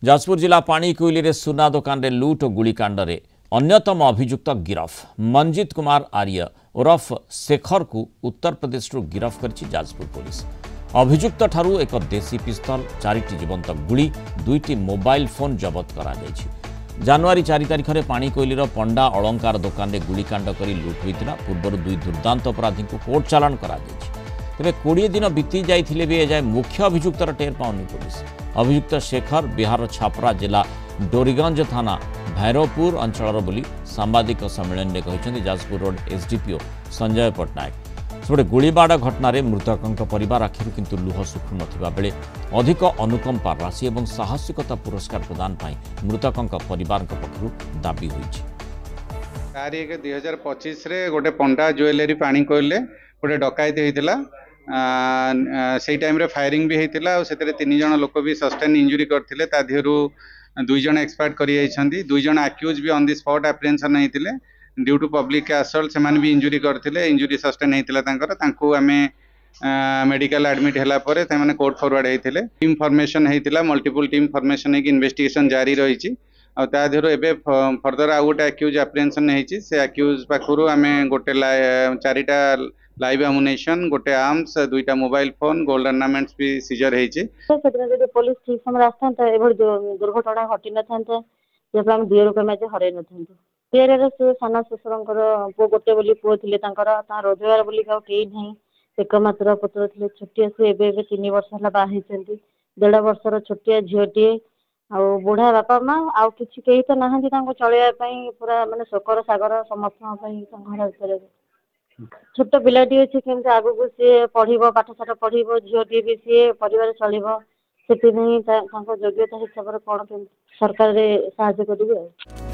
जाजपुर जिला पाणीकोइली रे सुना दुकान रे लूट और गुलिकांड रे अन्यतम अभियुक्त गिरफ मंजित कुमार आर्य उर्फ शेखर को उत्तर प्रदेश गिरफ कर जाजपुर पुलिस। अभियुक्त ठारू एक देसी पिस्तल, 4टी जीवंत गुली, 2टी मोबाइल फोन जबत करा जायछि। जनवरी 4 तारिख में पाणीकोइलीर पंडा अलंकार दुकान रे गुलिकांड करी लूट होता। पूर्व 2 दुर्दांत अपराधी को कोर्ट चालाण करा तेज 20 दिन बीती जाइथिले भी एजाए मुख्य अभियुक्तर टेर पाउनी पुलिस। अभियुक्त शेखर बिहार छापरा जिला डोरीगंज थाना भैरवपुर अंचल बोली सांबादिक सम्मेलन में कहते जाजपुर रोड एसडीपीओ संजय पट्टनायक। सेपटे गुड़ीबाड़ घटन मृतकों परिवार आखिर किंतु लुह सुखु नथिबा बेले अधिक अनुकंपा राशि और साहसिकता पुरस्कार प्रदान पाई मृतकों परिवार पक्षरु दाबी होईछि। 2025 रे गोटे पंडा ज्वेलरी पाणीकोइली गोटे डकायती होइतिला। से टाइम रे फायरिंग भी होता और 3 जन लोक भी सस्टेन इंजुरी करते। ता देहरु 2 जन एक्सपायर्ड कर 2 जन आक्यूज भी ऑन द स्पॉट एप्रिहेंशन होते। ड्यू टू पब्लिक असल्ट से भी इंजुरी करते। इंजुरी सस्टेन होता आमे मेडिकल एडमिट होला परे ते कोर्ट फॉरवर्ड होते। टीम फॉर्मेशन होता, मल्टीपल टीम फॉर्मेशन है इन्वेस्टिगेशन जारी रही। देहरु एबे फर्दर आउ गोटे आक्यूज एप्रिहेंशन होती। से आक्यूज पाखरु आमे गोटे 4टा लाइव एमुनेशन, गोटे आर्म्स, 2टा मोबाइल फोन, गोल्ड ऑर्नामेंट्स भी सीजर होईछि। पुलिस ठीक समय आसता एभଳି दुर्घटना घटी न थांता जे हम दियर को मैच हरै न थांतो। तेरे से साना ससुरंकर पो गोटे बोली पो थिले तांकर ता रोजगार बोली का केई नहीं। एकमात्र पुत्र थिले। छोटिया से एबे 3 वर्ष हला बा हेचंती। 1.5 वर्षर छोटिया झियोटी आ बुढ़ा बापा माँ आ किछि केही त नाहंती तांको चलेया पई पूरा माने शोकर सागर समर्थन पई घर उपर छोट पिलाटी अच्छे केमती आगु सी पढ़ पाठशाठ पढ़ झीटी भी सी परिवार चलो से योग्यता हिसाब से कौन सरकार साहाଯ୍य करेंगे।